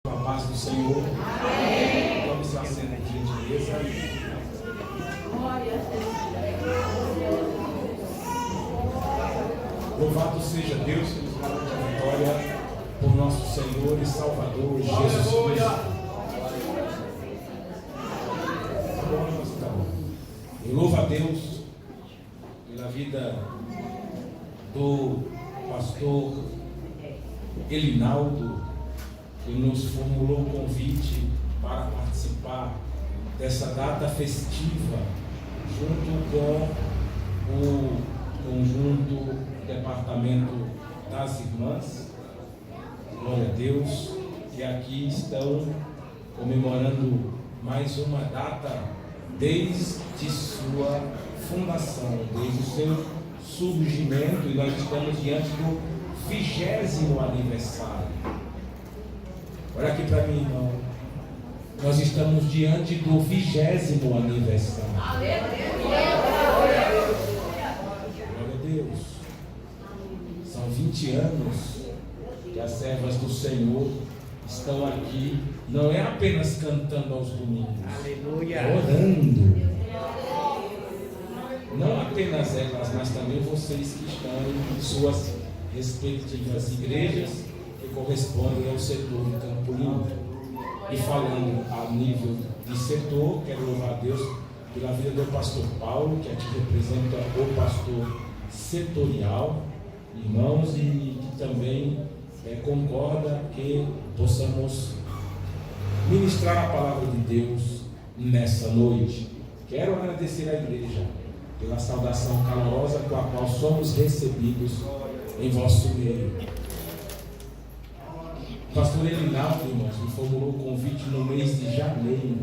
A paz do Senhor. Amém. Vamos se assentar, por gentileza. Louvado seja Deus que nos dá a vitória por nosso Senhor e Salvador Jesus Cristo. Eu louvo a Deus pela vida do pastor Elinaldo, que nos formulou o convite para participar dessa data festiva junto com o conjunto departamento das irmãs. Glória a Deus, que aqui estão comemorando mais uma data desde sua fundação, desde o seu surgimento, e nós estamos diante do 20º aniversário. Olha aqui para mim, irmão. Nós estamos diante do 20º aniversário. Glória a Deus. São 20 anos que as servas do Senhor estão aqui, não é apenas cantando aos domingos, orando. Não apenas elas, mas também vocês que estão em suas respectivas igrejas que correspondem ao setor de Campo Limpo. E falando a nível de setor, quero louvar a Deus pela vida do pastor Paulo, que aqui representa o pastor setorial, irmãos, e que também concorda que possamos ministrar a palavra de Deus nessa noite. Quero agradecer à igreja pela saudação calorosa com a qual somos recebidos em vosso meio. O pastor Elinaldo, irmãos, me formulou o convite no mês de janeiro.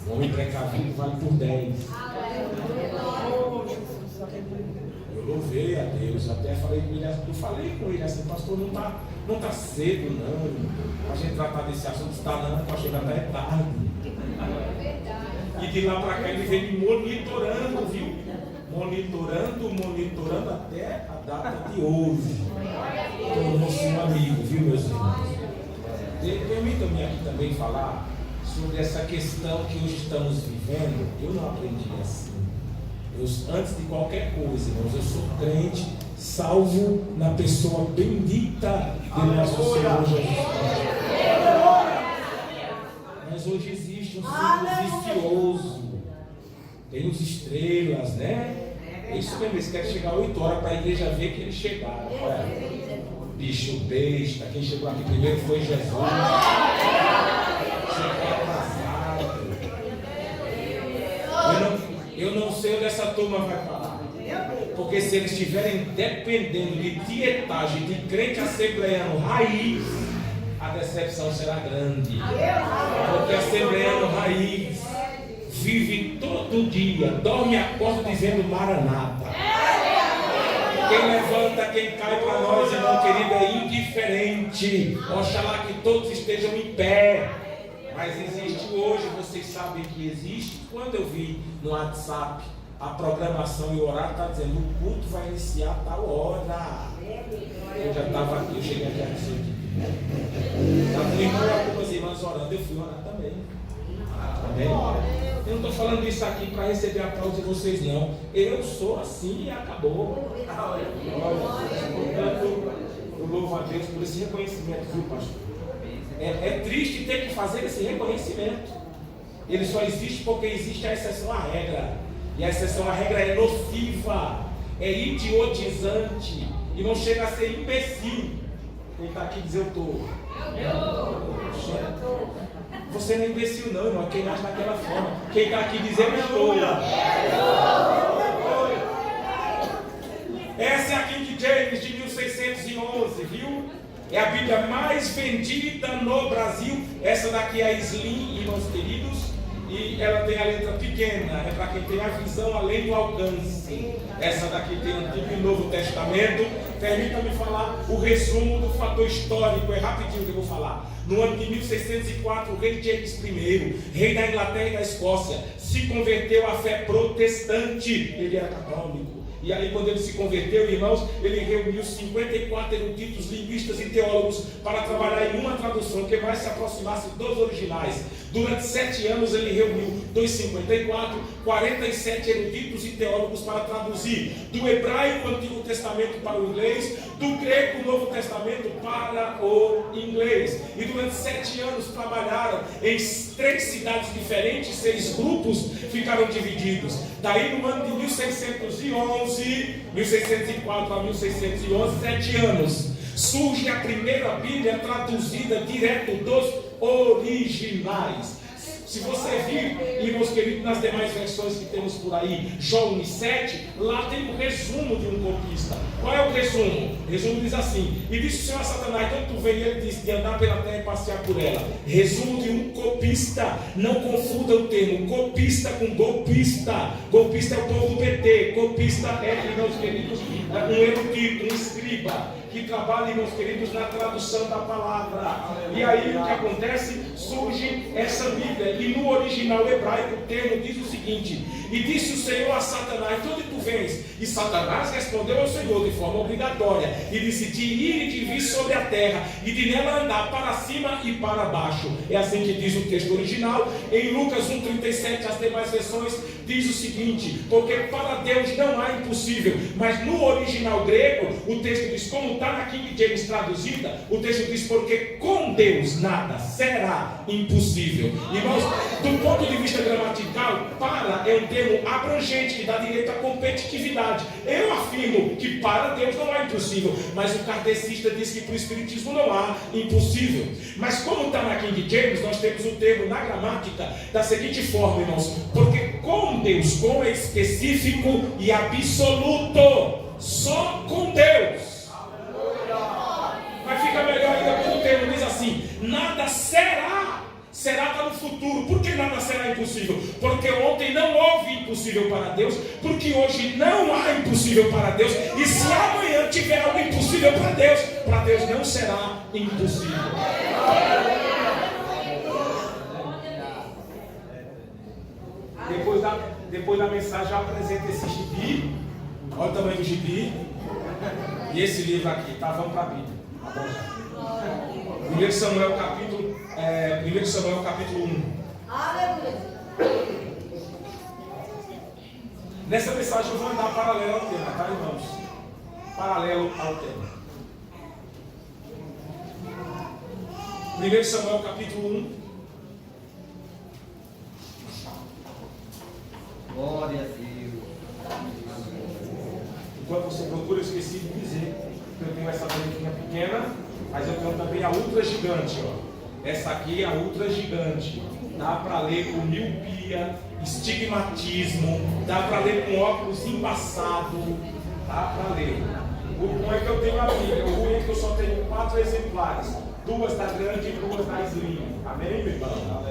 O homem precavido vale por 10. Eu louvei a Deus, até falei com ele assim, pastor, não está cedo não, a gente tratar desse assunto, está não, para chegar até é tarde. E de lá para cá ele vem me monitorando, viu? Monitorando até a data de hoje. Tornou-se um amigo, viu, meus irmãos? Permitam-me aqui também falar sobre essa questão que hoje estamos vivendo. Eu não aprendi assim. Antes de qualquer coisa, irmãos, eu sou crente, salvo na pessoa bendita de nosso Senhor Jesus Cristo. Mas hoje existe um ciclo vicioso. Tem os estrelas, né? Isso mesmo, eles querem chegar 8 horas para a igreja ver que eles chegaram. Olha, bicho besta, quem chegou aqui primeiro foi Jesus. Chegou atrasado. Eu não sei onde essa turma vai parar. Porque se eles estiverem dependendo de tietagem, de crente assembleiano raiz, a decepção será grande. Porque assembleiano raiz vive todo dia, dorme e acorda dizendo Maranata. Quem levanta, quem cai para nós, irmão querido, é indiferente. Oxalá que todos estejam em pé. Mas existe hoje, vocês sabem que existe. Quando eu vi no WhatsApp a programação e o horário, está dizendo o culto vai iniciar a tal hora. Eu já estava aqui, eu cheguei aqui a dizer que estava com irmão e algumas irmãs orando, eu fui orar também. Amém? Eu não estou falando isso aqui para receber aplauso de vocês, não. Eu sou assim e acabou. Portanto, eu louvo a Deus por esse reconhecimento, viu, pastor? É triste ter que fazer esse reconhecimento. Ele só existe porque existe a exceção à regra. E a exceção à regra é nociva, é idiotizante e não chega a ser imbecil. Quem está aqui diz eu estou. Você não é imbecil não, irmão. Quem age daquela forma. Quem está aqui diz eu estou. Essa é a King James de 1611, viu? É a Bíblia mais vendida no Brasil. Essa daqui é a Slim, irmãos queridos. E ela tem a letra pequena. É para quem tem a visão além do alcance. Essa daqui tem o Antigo e Novo Testamento. Permita-me falar o resumo do fator histórico. É rapidinho que eu vou falar. No ano de 1604, o rei James I, rei da Inglaterra e da Escócia, se converteu à fé protestante. Ele era católico. E aí, quando ele se converteu, irmãos, ele reuniu 54 eruditos, linguistas e teólogos para trabalhar em uma tradução que mais se aproximasse dos originais. Durante 7 anos ele reuniu dos 54, 47 eruditos e teólogos para traduzir do hebraico o Antigo Testamento para o inglês, do grego o Novo Testamento para o inglês. E durante 7 anos trabalharam em 3 cidades diferentes, 6 grupos ficaram divididos. Daí no ano de 1604 a 1611, 7 anos, surge a primeira Bíblia traduzida direto dos originais. Se você vir, irmãos queridos, nas demais versões que temos por aí, Jó 1:7, lá tem um resumo de um copista. Qual é o resumo? O resumo diz assim: e disse o Senhor a Satanás, quando tu vem, ele disse, de andar pela terra e passear por ela. Resumo de um copista. Não confunda o termo copista com golpista. Golpista é o povo do PT. Copista é, irmãos queridos, um erudito, um escriba, que trabalha, irmãos queridos, na tradução da palavra. E aí o que acontece? Surge essa Bíblia. E no original hebraico o termo diz o seguinte: e disse o Senhor a Satanás, de onde tu vens? E Satanás respondeu ao Senhor de forma obrigatória e disse: de ir e de vir sobre a terra e de nela andar para cima e para baixo. É assim que diz o texto original. Em Lucas 1:37, as demais versões diz o seguinte: porque para Deus não há impossível. Mas no original grego o texto diz, como está na King James traduzida, o texto diz: porque com Deus nada será impossível. Irmãos, do ponto de vista gramatical, para é um termo abrangente que dá direito à competitividade. Eu afirmo que para Deus não há impossível, mas o kardecista diz que para o Espiritismo não há impossível. Mas como está na King James, nós temos o termo na gramática da seguinte forma, irmãos: porque com Deus, com é específico e absoluto, só com Deus. Mas fica melhor ainda quando o termo diz assim: nada será. Será para o futuro. Por que nada será impossível? Porque ontem não houve impossível para Deus, porque hoje não há impossível para Deus, e se amanhã tiver algo impossível para Deus não será impossível. Depois da mensagem eu apresento esse gibi. Olha o tamanho do gibi. E esse livro aqui, tá? Vamos para a Bíblia. 1 Samuel capítulo 1. Nessa mensagem eu vou andar paralelo ao tema, tá, irmãos? Paralelo ao tema. 1 Samuel capítulo 1. Glória a Deus. Enquanto você procura, eu esqueci de dizer que eu tenho essa bonequinha pequena, mas eu tenho também a ultra gigante, ó. Essa aqui é a ultra gigante. Dá para ler com miopia, estigmatismo, dá para ler com óculos embaçado, dá para ler. O bom é que eu tenho a Bíblia, o ruim é que eu só tenho 4 exemplares, 2 da grande e 2 da slim. Amém, meu irmão?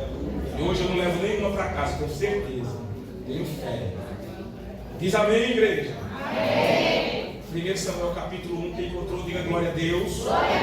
E hoje eu não levo nenhuma para casa, com certeza. Tenho fé. Diz amém, igreja? Amém. 1 Samuel capítulo 1, quem encontrou, diga glória a Deus. Glória a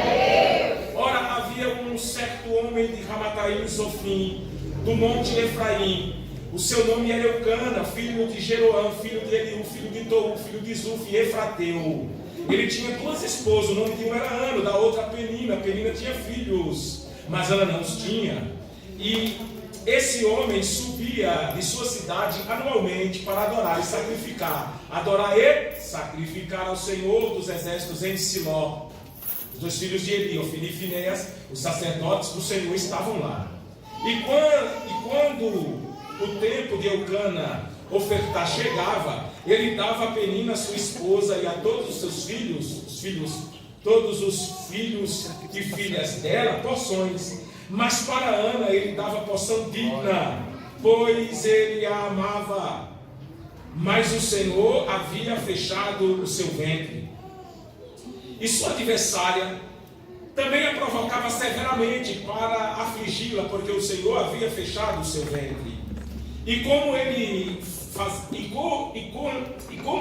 Deus. Ora, havia um certo homem de Ramataim, Sofim, do monte Efraim. O seu nome era Eucana, filho de Jeroão, filho de Eliú, filho de Tou, filho de Zuf, Efrateu. Ele tinha 2 esposas, o nome de um era Ano, da outra Penina. Penina tinha filhos, mas Ana não os tinha. E esse homem subia de sua cidade anualmente para adorar e sacrificar. Adorar e sacrificar ao Senhor dos exércitos em Siló. Os 2 filhos de Eli, Ofni e Finéias, os sacerdotes do Senhor, estavam lá. E quando o tempo de Eucana ofertar chegava, ele dava a Penina, sua esposa, e a todos os seus filhos, todos os filhos e filhas dela, porções. Mas para Ana ele dava porção digna, pois ele a amava. Mas o Senhor havia fechado o seu ventre. E sua adversária também a provocava severamente para afligi-la, porque o Senhor havia fechado o seu ventre. E como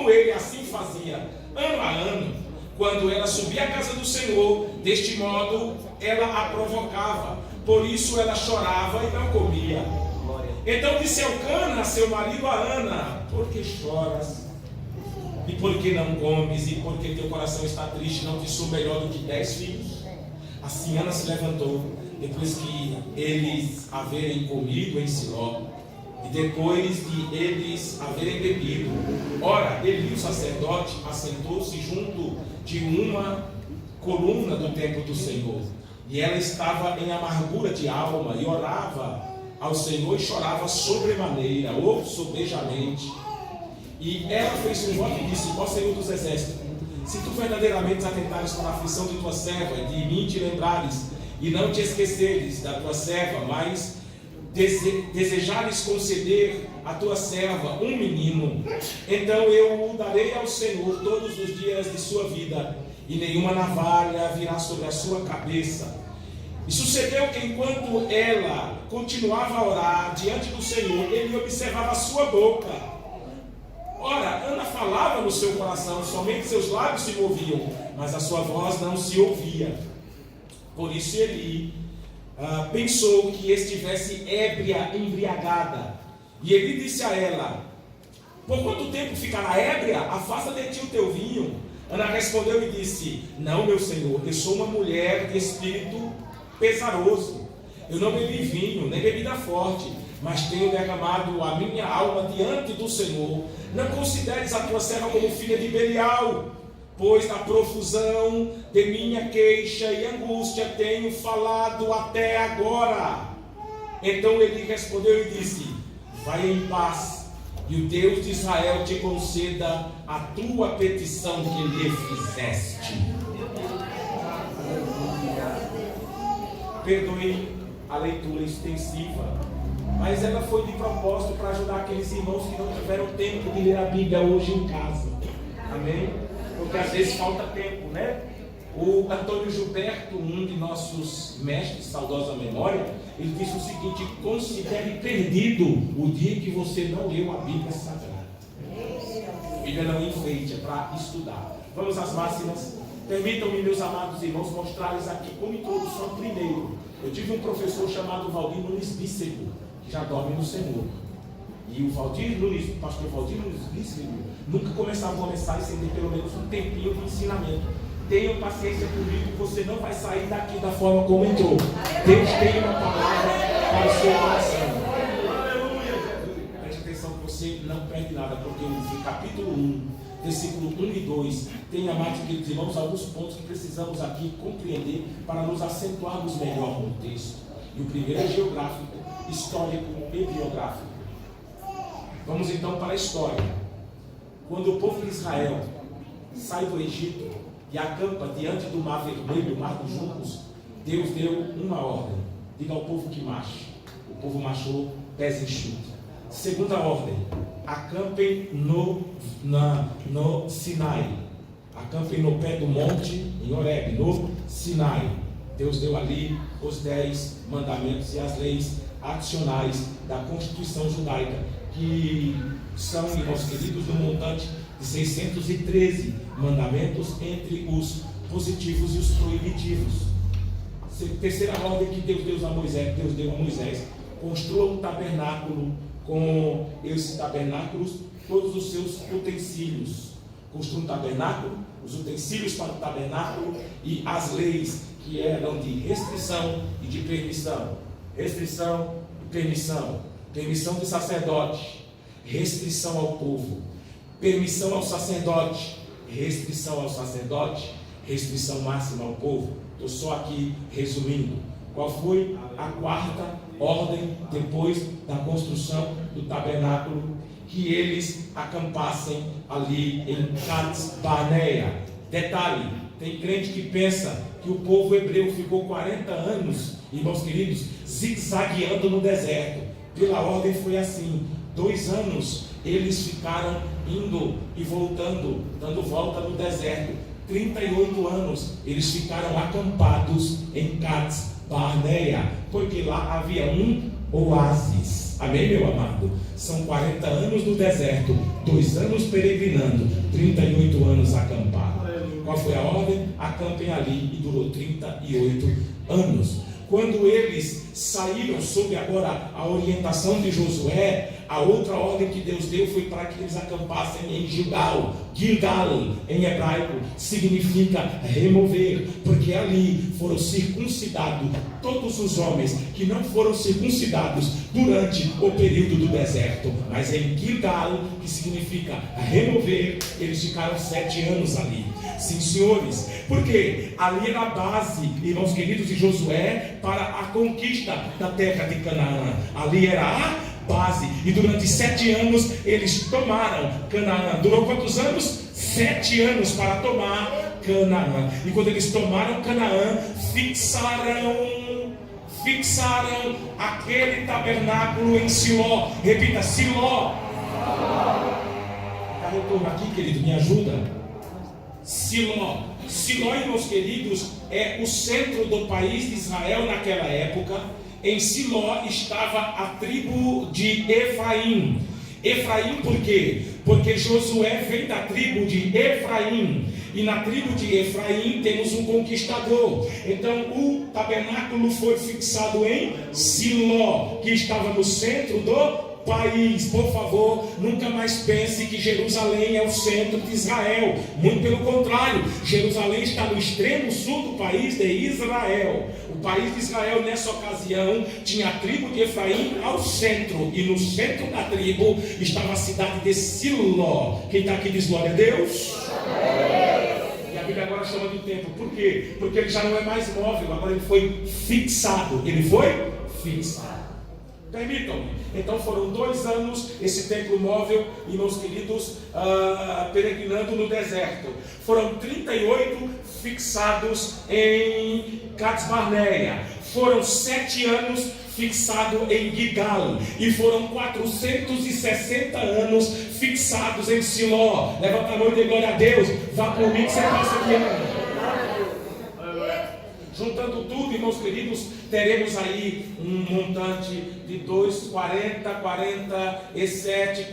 ele assim fazia ano a ano, quando ela subia à casa do Senhor, deste modo ela a provocava. Por isso ela chorava e não comia. Então disse Eucana, seu marido, a Ana: por que choras? E por que não comes? E por que teu coração está triste? Não te sou melhor do que 10 filhos? Assim Ana se levantou, depois que eles haverem comido em Siló, e depois de eles haverem bebido. Ora, Eli, o sacerdote, assentou-se junto de uma coluna do templo do Senhor. E ela estava em amargura de alma e orava ao Senhor e chorava sobremaneira, ou sobejamente. E ela fez um voto e disse: ó Senhor dos exércitos, se tu verdadeiramente atentares para a aflição de tua serva, de mim te lembrares, e não te esqueceres da tua serva, mas desejares conceder à tua serva um menino, então eu o darei ao Senhor todos os dias de sua vida, e nenhuma navalha virá sobre a sua cabeça. E sucedeu que enquanto ela continuava a orar diante do Senhor, ele observava a sua boca. Ora, Ana falava no seu coração, somente seus lábios se moviam, mas a sua voz não se ouvia. Por isso Eli pensou que estivesse ébria, embriagada. E ele disse a ela: por quanto tempo ficará ébria? Afasta de ti o teu vinho. Ana respondeu e disse: não, meu senhor, eu sou uma mulher de espírito pesaroso. Eu não bebi vinho, nem bebida forte, mas tenho derramado a minha alma diante do Senhor. Não consideres a tua serva como filha de Belial, pois na profusão de minha queixa e angústia tenho falado até agora. Então ele respondeu e disse: vai em paz, e o Deus de Israel te conceda a tua petição que lhe fizeste. Perdoe a leitura extensiva, mas ela foi de propósito para ajudar aqueles irmãos que não tiveram tempo de ler a Bíblia hoje em casa. Amém? Porque às vezes falta tempo, né? O Antônio Gilberto, um de nossos mestres, saudosa memória, ele disse o seguinte: considere perdido o dia que você não leu a Bíblia Sagrada. A Bíblia não enfeite, é para estudar. Vamos às máximas. Permitam-me, meus amados irmãos, mostrar-lhes aqui como introdução primeiro. Eu tive um professor chamado Valdir Nunes Bícego, que já dorme no Senhor. E o pastor Valdir Nunes Bícego, nunca começava uma mensagem sem ter pelo menos um tempinho de ensinamento. Tenham paciência comigo, você não vai sair daqui da forma como entrou. Deus tem uma palavra para o seu coração. Preste atenção que você não perde nada, porque o capítulo 1, versículo 1 e 2, tem, amados queridos irmãos, alguns pontos que precisamos aqui compreender para nos acentuarmos melhor no texto. E o primeiro é geográfico, histórico e biográfico. Vamos então para a história. Quando o povo de Israel sai do Egito e acampa diante do Mar Vermelho, o Mar dos Juncos, Deus deu uma ordem: diga ao povo que marche. O povo marchou, pés enxutos. Segunda ordem: acampem no Sinai. Acampem no pé do monte, em Horebe, no Sinai. Deus deu ali os 10 mandamentos e as leis adicionais da Constituição judaica, que são, irmãos queridos, no montante de 613 mandamentos, entre os positivos e os proibitivos. Terceira ordem que Deus deu a Moisés: construa um tabernáculo com esses tabernáculos, todos os seus utensílios. Construa um tabernáculo, os utensílios para o tabernáculo e as leis que eram de restrição e de permissão. Restrição e permissão. Permissão do sacerdote, restrição ao povo. Permissão ao sacerdote, restrição ao sacerdote, restrição máxima ao povo. Estou só aqui resumindo. Qual foi a quarta ordem depois da construção do tabernáculo? Que eles acampassem ali em Cades Barnea. Detalhe: tem crente que pensa que o povo hebreu ficou 40 anos, irmãos queridos, zigue-zagueando no deserto. Pela ordem foi assim: 2 anos eles ficaram indo e voltando, dando volta no deserto. 38 anos eles ficaram acampados em Cades Barnea, porque lá havia um oásis. Amém, meu amado? São 40 anos no deserto, 2 anos peregrinando, 38 anos acampado. Qual foi a ordem? Acampem ali, e durou 38 anos. Quando eles saíram sob agora a orientação de Josué, A outra ordem que Deus deu foi para que eles acampassem em Gilgal. Gilgal, em hebraico, significa remover, porque ali foram circuncidados todos os homens que não foram circuncidados durante o período do deserto. Mas em Gilgal, que significa remover, eles ficaram 7 anos ali. Sim, senhores, porque ali era a base, irmãos queridos, de Josué para a conquista da terra de Canaã. Ali era a base, e durante 7 anos eles tomaram Canaã. Durou quantos anos? 7 anos para tomar Canaã. E quando eles tomaram Canaã, fixaram aquele tabernáculo em Siló. Repita, Siló. Está retorno aqui, querido, me ajuda. Siló, irmãos queridos, é o centro do país de Israel naquela época. Em Siló estava a tribo de Efraim. Efraim por quê? Porque Josué vem da tribo de Efraim. E na tribo de Efraim temos um conquistador. Então o tabernáculo foi fixado em Siló, que estava no centro do país. Por favor, nunca mais pense que Jerusalém é o centro de Israel. Muito pelo contrário, Jerusalém está no extremo sul do país de Israel. O país de Israel nessa ocasião tinha a tribo de Efraim ao centro, e no centro da tribo estava a cidade de Siló. Quem está aqui diz glória a Deus. E a Bíblia agora chama de templo. Por quê? Porque ele já não é mais móvel, agora ele foi fixado. Permitam-me. Então foram 2 anos esse templo móvel, irmãos queridos, peregrinando no deserto. Foram 38 fixados em Cades Barneia. Foram 7 anos fixados em Gilgal. E foram 460 anos fixados em Siló. Levanta a mão e dê glória a Deus. Vá por mim que você passa aqui, irmão. Juntando tudo, irmãos queridos, teremos aí um montante de 47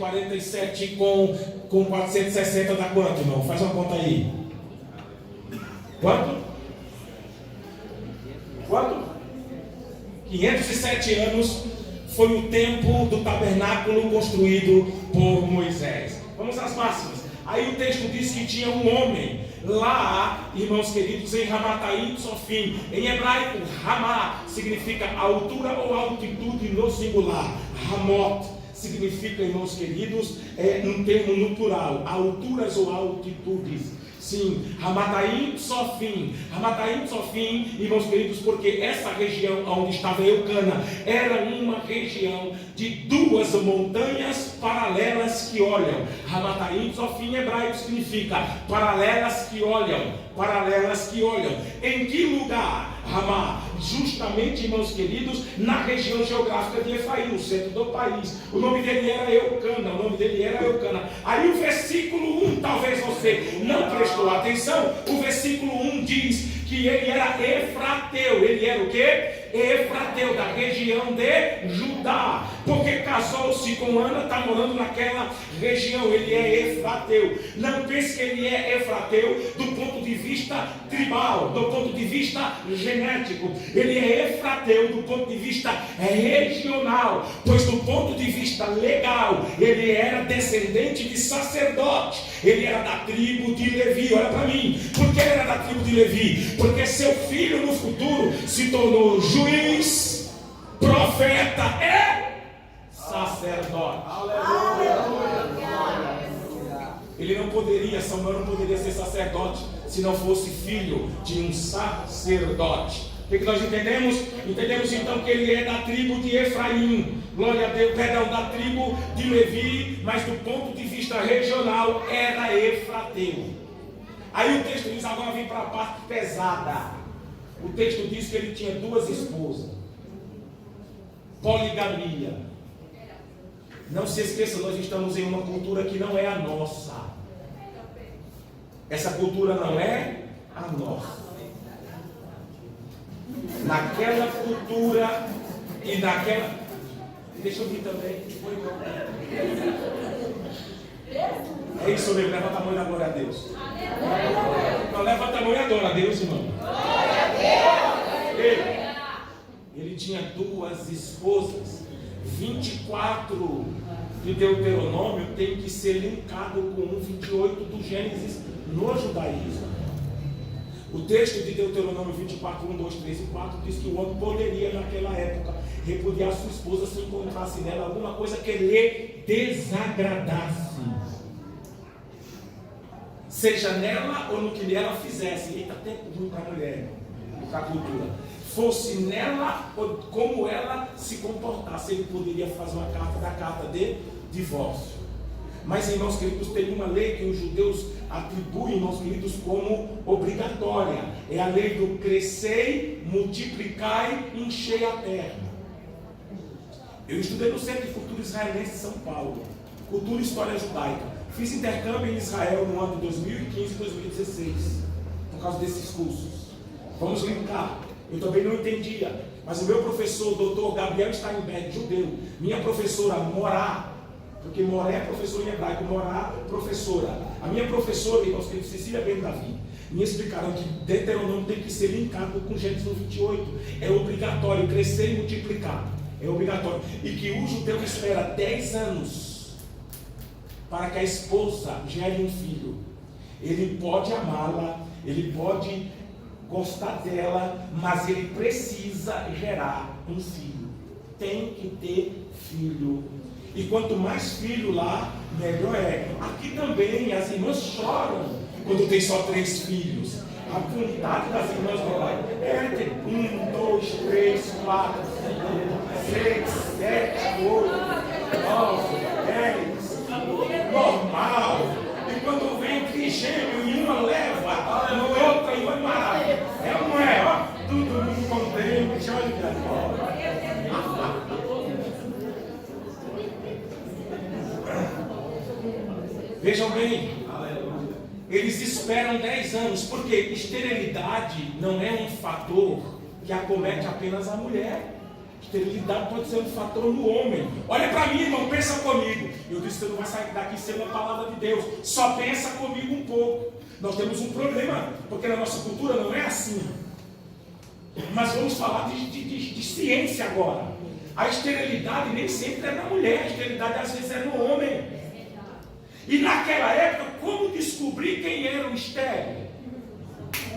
com 460 dá quanto, irmão? Faz uma conta aí. Quanto? 507 anos foi o tempo do tabernáculo construído por Moisés. Vamos às máximas. Aí o texto diz que tinha um homem lá, irmãos queridos, em Ramataim Sofim. Em hebraico, Ramá significa altura ou altitude no singular. Ramot significa, irmãos queridos, um termo no plural, alturas ou altitudes. Sim, Ramataim Sofim, irmãos queridos, porque essa região onde estava Eucana era uma região de 2 montanhas paralelas que olham. Ramataim Sofim em hebraico significa paralelas que olham. Em que lugar? Ramá, justamente, irmãos queridos, na região geográfica de Efraim, no centro do país. O nome dele era Eucana. Aí o versículo 1, talvez você não prestou atenção, o versículo 1 diz que ele era Efrateu. Ele era o quê? Efrateu, da região de Judá, porque casou-se com Ana, está morando naquela região. Ele é Efrateu. Não pense que ele é Efrateu do ponto de vista tribal, do ponto de vista genético. Ele é Efrateu do ponto de vista regional, pois do ponto de vista legal ele era descendente de sacerdote. Ele era da tribo de Levi. Olha para mim, por que ele era da tribo de Levi? Porque seu filho no futuro se tornou juiz, profeta e sacerdote. Ele não poderia, Samuel não poderia ser sacerdote se não fosse filho de um sacerdote. O que nós entendemos? Entendemos então que ele é da tribo de Efraim, glória a Deus, da tribo de Levi, mas do ponto de vista regional era Efrateu. Aí o texto diz, agora vem para a parte pesada. O texto diz que ele tinha 2 esposas. Poligamia. Não se esqueça, nós estamos em uma cultura que não é a nossa. Essa cultura não é a nossa. Naquela cultura e naquela... Deixa eu vir também. É isso mesmo, levanta a mão e dá glória a Deus. Não, levanta a mão e adora a Deus, irmão. Ele tinha 2 esposas. 24 de Deuteronômio tem que ser linkado com o 28 do Gênesis no judaísmo. O texto de Deuteronômio 24, 1, 2, 3 e 4 diz que o homem poderia, naquela época, repudiar sua esposa se encontrasse nela alguma coisa que lhe desagradasse. Seja nela ou no que ela fizesse. Eita, até ruim para a mulher, para a cultura. Fosse nela ou como ela se comportasse, ele poderia fazer uma carta de divórcio. Mas, irmãos queridos, tem uma lei que os judeus atribuem, irmãos queridos, como obrigatória. É a lei do crescei, multiplicai, enchei a terra. Eu estudei no Centro de Cultura Israelense de São Paulo, Cultura e História Judaica. Fiz intercâmbio em Israel no ano de 2015 e 2016, por causa desses cursos. Vamos linkar. Eu também não entendia, mas o meu professor, o Dr. Gabriel Steinberg, judeu, minha professora Morá, porque Moré é professor em hebraico, Morá, professora. A minha professora, irmãos queridos, Cecília Ben Davi, me explicaram que Deuteronômio tem que ser linkado com Gênesis 28. É obrigatório crescer e multiplicar. É obrigatório. E que o judeu espera 10 anos para que a esposa gere um filho. Ele pode amá-la, ele pode gostar dela, mas ele precisa gerar um filho. Tem que ter filho. E quanto mais filho lá, melhor é. Aqui também as irmãs choram quando tem só 3 filhos. A vontade das irmãs é ter 1, 2, 3, 4, 5, 6, 7, 8, 9, 10. Normal. E quando vem trigêmeo e uma leva, no outra e uma maravilha. É ou não é? Ó, todo mundo contente, chama de graça. Vejam bem, eles esperam 10 anos, porque esterilidade não é um fator que acomete apenas a mulher. Esterilidade pode ser um fator no homem. Olha para mim, irmão, pensa comigo. Eu disse que você não vai sair daqui sem uma palavra de Deus. Só pensa comigo um pouco. Nós temos um problema, porque na nossa cultura não é assim. Mas vamos falar de ciência agora. A esterilidade nem sempre é na mulher, a esterilidade às vezes é no homem. E naquela época, como descobrir quem era o estéril?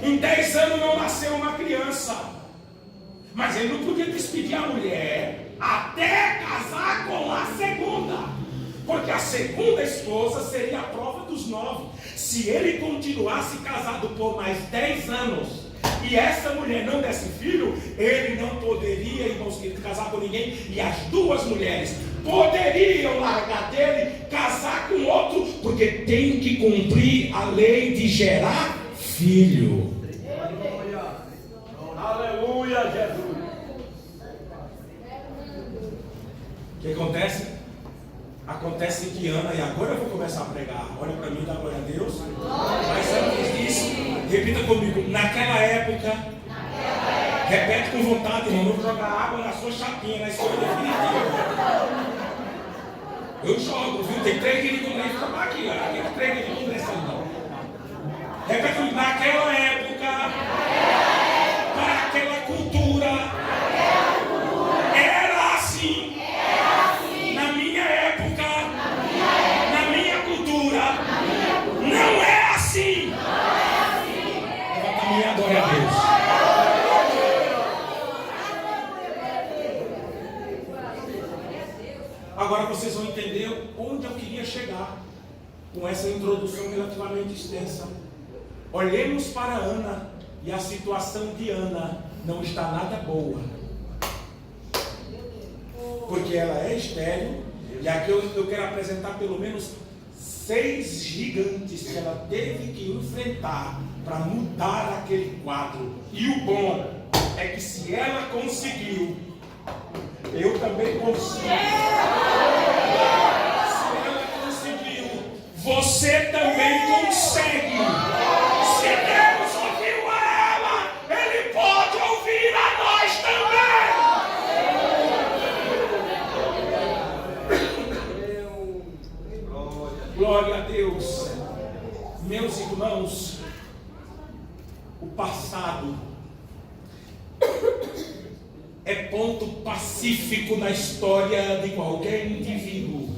Em 10 anos não nasceu uma criança. Mas ele não podia despedir a mulher até casar com a segunda. Porque a segunda esposa seria a prova dos 9. Se ele continuasse casado por mais 10 anos e essa mulher não desse filho, ele não poderia, irmãos queridos, casar com ninguém. E as 2 mulheres poderiam largar dele, casar com outro, porque tem que cumprir a lei de gerar filho. Aleluia, Jesus. O que acontece? Acontece que Ana, e agora eu vou começar a pregar. Olha para mim, dá glória a Deus. Mas antes disso, repita comigo. Naquela época, repete com vontade, irmão. Não vou jogar água na sua chapinha, na escolha definitiva. Eu jogo, viu? Tem 3 que não deixam jogar aqui, olha. Tem 3 que não deixam não. Repete comigo. Naquela época, para aquela cultura, era assim. Na minha época, na minha cultura, não é assim. Levanta a mão e adore a Deus. Agora vocês vão entender onde eu queria chegar com essa introdução relativamente extensa. Olhemos para Ana e a situação de Ana não está nada boa. Porque ela é estéril, e aqui eu quero apresentar pelo menos 6 gigantes que ela teve que enfrentar para mudar aquele quadro. E o bom é que se ela conseguiu, eu também consigo. Se ela conseguiu, você também consegue. Se Deus ouviu a ela, Ele pode ouvir a nós também. Glória a Deus. Meus irmãos, o passado é ponto pacífico na história de qualquer indivíduo.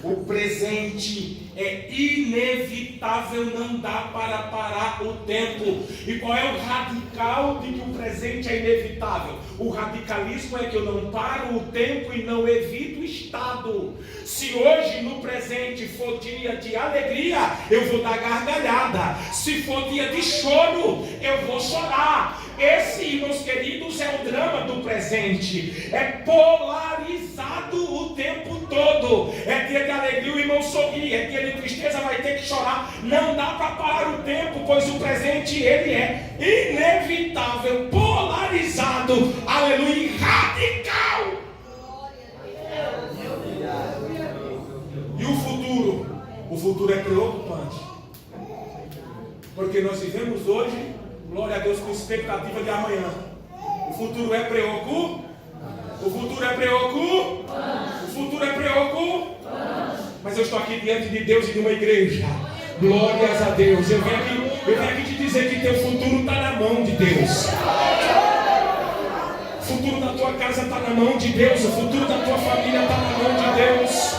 O presente é inevitável, não dá para parar o tempo. E qual é o radical de que o presente é inevitável? O radicalismo é que eu não paro o tempo e não evito o estado. Se hoje no presente for dia de alegria, eu vou dar gargalhada. Se for dia de choro, eu vou chorar. Esse, irmãos queridos, é o drama do presente. É polarizado o tempo todo. É dia de alegria, o irmão sorri. É dia de tristeza, vai ter que chorar. Não dá para parar o tempo, pois o presente ele é inevitável, polarizado, aleluia, radical. E o futuro? O futuro é preocupante. Porque nós vivemos hoje, glória a Deus, com expectativa de amanhã. O futuro é preocupante. O futuro é preocupante. O futuro é preocupante. Mas eu estou aqui diante de Deus e de uma igreja. Glórias a Deus. Eu venho aqui te dizer que teu futuro está na mão de Deus. O futuro da tua casa está na mão de Deus. O futuro da tua família está na mão de Deus.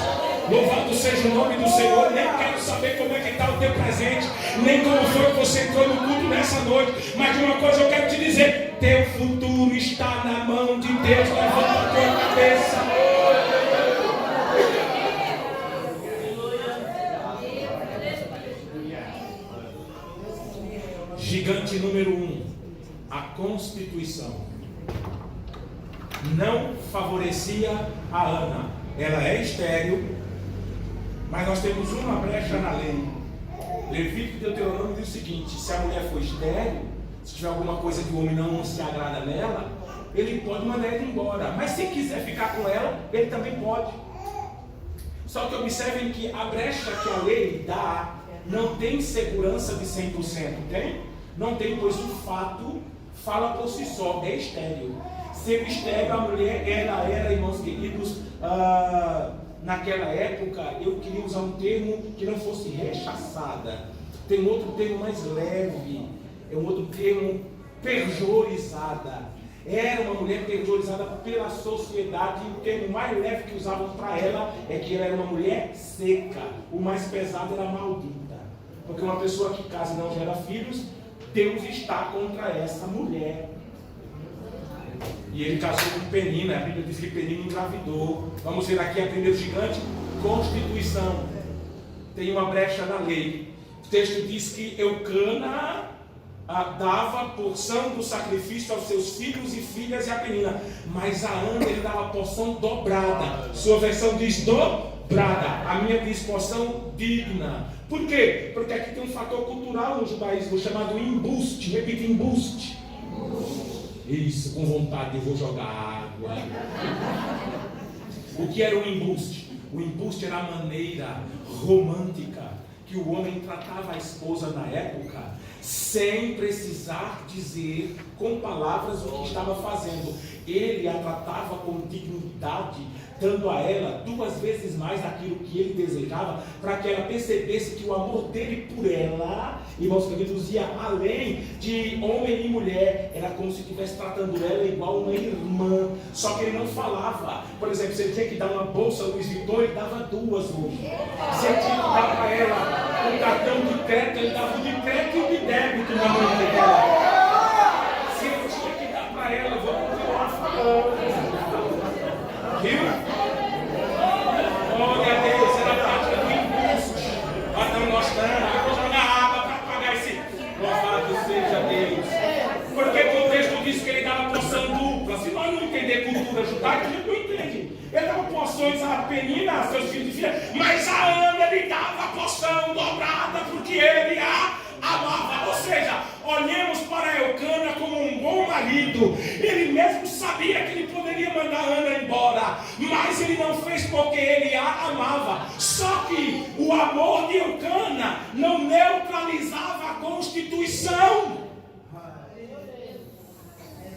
Louvado seja o nome do Senhor. Nem quero saber como é que está o teu presente, nem como foi que você entrou no culto nessa noite. Mas de uma coisa eu quero te dizer: teu futuro está na mão de Deus. Levanta a tua cabeça. Gigante número 1, a Constituição não favorecia a Ana. Ela é estéril, mas nós temos uma brecha na lei. Levítico e Deuteronômio diz o seguinte: se a mulher for estéril, se tiver alguma coisa que o homem não se agrada nela, ele pode mandar ela embora. Mas se quiser ficar com ela, ele também pode. Só que observem que a brecha que a lei dá não tem segurança de 100%, tem? Não tem, pois o fato fala por si só, é estéril. Sendo estéril, a mulher, ela era, irmãos queridos, naquela época, eu queria usar um termo que não fosse rechaçada. Tem um outro termo mais leve, é um outro termo pejorizada. Era uma mulher pejorizada pela sociedade, e o termo mais leve que usavam para ela é que ela era uma mulher seca. O mais pesado era maldita. Porque uma pessoa que casa e não gera filhos, Deus está contra essa mulher. E ele casou com Penina. A Bíblia diz que Penina engravidou. Vamos ver aqui a primeiro gigante: Constituição. Tem uma brecha na lei. O texto diz que Eucana dava porção do sacrifício aos seus filhos e filhas e a Penina. Mas a Ana ele dava porção dobrada. Sua versão diz dobrada. A minha diz porção digna. Por quê? Porque aqui tem um fator cultural no judaísmo chamado embuste. Repita: embuste. Isso, com vontade eu vou jogar água. O que era o embuste? O embuste era a maneira romântica que o homem tratava a esposa na época, sem precisar dizer com palavras o que estava fazendo. Ele a tratava com dignidade, dando a ela 2 vezes mais daquilo que ele desejava, para que ela percebesse que o amor dele por ela, irmãos queridos, ia além de homem e mulher. Era como se estivesse tratando ela igual uma irmã, só que ele não falava. Por exemplo, se ele tinha que dar uma bolsa Louis Vuitton, ele dava 2 hoje. Se ele tinha que dar para ela um cartão de crédito, ele dava de crédito e de débito na mão dela. Se ele tinha que dar para ela, vou continuar falando. Viu? Glória a Deus, era a prática do embuste. Nós estamos gostando, eu vou jogar água para pagar esse. Louvado seja Deus. Porque o texto diz que ele dava porção dupla. Se nós não entender cultura judaica, a gente não entende. Ele dava porções a Penina, a seus filhos e filhas, mas a Ana ele dava porção dobrada, porque ele a amava. Ou seja, olhemos para Eucana como um bom marido. Ele mesmo sabia que ele poderia mandar a Ana embora, mas ele não fez porque ele a amava. Só que o amor de Eucana não neutralizava a Constituição.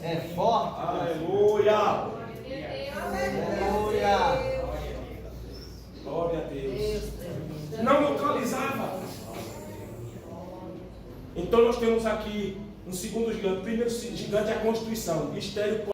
É forte. Aleluia. Aleluia. Glória a Deus. Não neutralizava. Então nós temos aqui um segundo gigante. O primeiro gigante é a Constituição. Mistério